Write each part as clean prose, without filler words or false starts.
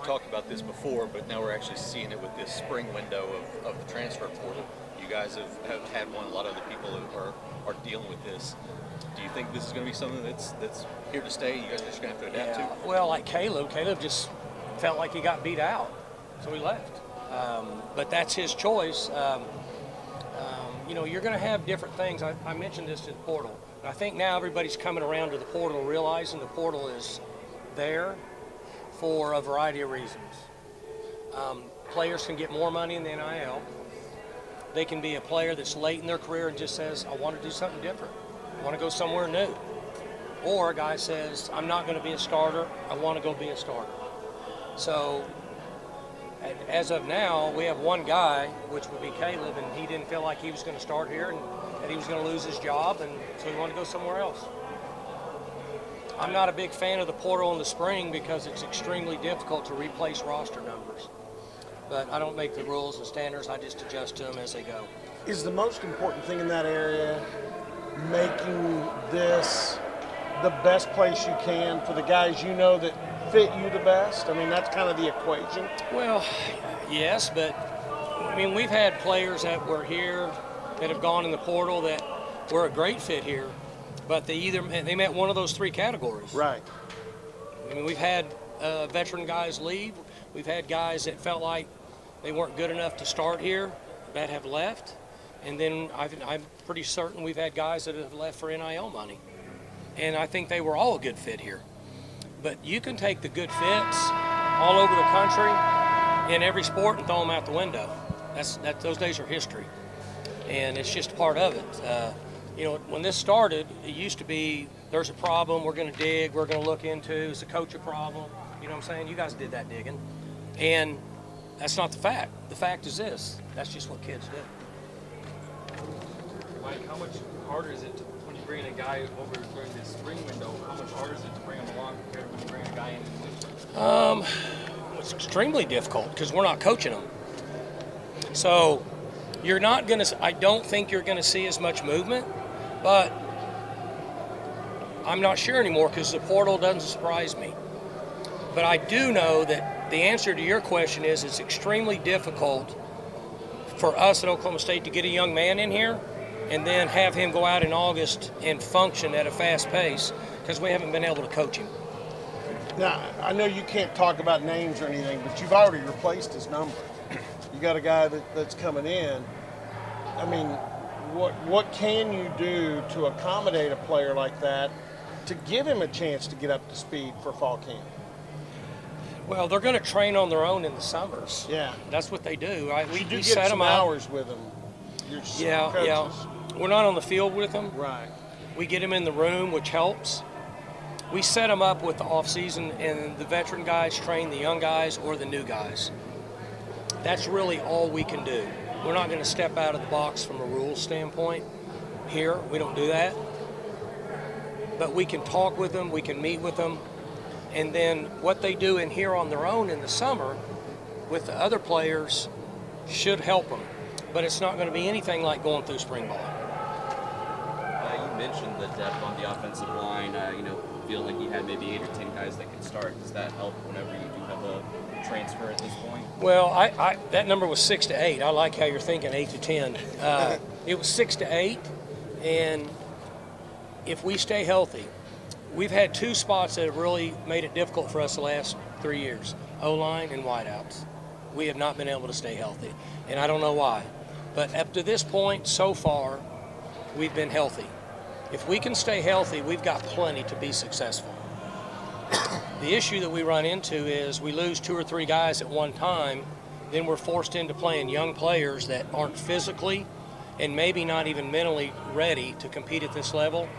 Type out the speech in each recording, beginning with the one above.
talked about this before, but now we're actually seeing it with this spring window of the transfer portal. You guys have had one. A lot of other people are dealing with this. Do you think this is going to be something that's here to stay? You guys are just going to have to adapt to? Well, like Caleb just felt like he got beat out, so he left. But that's his choice. You're going to have different things. I mentioned this to the portal. I think now everybody's coming around to the portal, realizing the portal is there for a variety of reasons. Players can get more money in the NIL. They can be a player that's late in their career and just says, I want to do something different. I want to go somewhere new. Or a guy says, I'm not going to be a starter. I want to go be a starter. So as of now, we have one guy, which would be Caleb, and he didn't feel like he was going to start here and that he was going to lose his job, and so he wanted to go somewhere else. I'm not a big fan of the portal in the spring because it's extremely difficult to replace roster numbers. But I don't make the rules and standards, I just adjust to them as they go. Is the most important thing in that area making this the best place you can for the guys you know that fit you the best? I mean, that's kind of the equation. Well, yes, but we've had players that were here that have gone in the portal that were a great fit here, but they met one of those three categories. Right. We've had veteran guys leave. We've had guys that felt like they weren't good enough to start here that have left. And then I'm pretty certain we've had guys that have left for NIL money. And I think they were all a good fit here. But you can take the good fits all over the country in every sport and throw them out the window. Those days are history. And it's just part of it. When this started, it used to be, there's a problem, we're going to dig, we're going to look into, is the coach a problem? You know what I'm saying? You guys did that digging. And that's not the fact. The fact is this. That's just what kids do. Mike, how much harder is it when you bring in a guy over during this spring window? How much harder is it to bring him along compared to when you bring a guy in the winter? It's extremely difficult because we're not coaching them. So you're not going to, I don't think you're going to see as much movement, but I'm not sure anymore because the portal doesn't surprise me. But I do know that the answer to your question is it's extremely difficult for us at Oklahoma State to get a young man in here and then have him go out in August and function at a fast pace because we haven't been able to coach him. Now, I know you can't talk about names or anything, but you've already replaced his number. You got a guy that's coming in. I mean, what can you do to accommodate a player like that to give him a chance to get up to speed for fall camp? Well, they're going to train on their own in the summers. Yeah. That's what they do. We get set them some hours with them. Yeah. We're not on the field with them. Right. We get them in the room, which helps. We set them up with the offseason, and the veteran guys train the young guys or the new guys. That's really all we can do. We're not going to step out of the box from a rules standpoint here. We don't do that. But we can talk with them. We can meet with them. And then what they do in here on their own in the summer with the other players should help them. But it's not going to be anything like going through spring ball. You mentioned the depth on the offensive line. Feel like you had maybe 8 or 10 guys that could start. Does that help whenever you do have a transfer at this point? Well, that number was 6 to 8. I like how you're thinking 8 to 10. It was 6 to 8, and if we stay healthy, we've had 2 spots that have really made it difficult for us the last 3 years, O-line and wideouts. We have not been able to stay healthy, and I don't know why. But up to this point, so far, we've been healthy. If we can stay healthy, we've got plenty to be successful. The issue that we run into is we lose 2 or 3 guys at one time, then we're forced into playing young players that aren't physically and maybe not even mentally ready to compete at this level,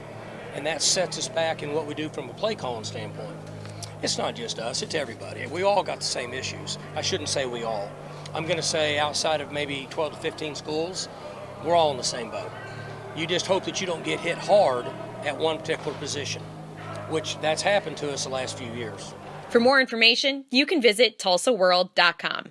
and that sets us back in what we do from a play calling standpoint. It's not just us, it's everybody. We all got the same issues. I shouldn't say we all. I'm going to say outside of maybe 12 to 15 schools, we're all in the same boat. You just hope that you don't get hit hard at one particular position, which that's happened to us the last few years. For more information, you can visit TulsaWorld.com.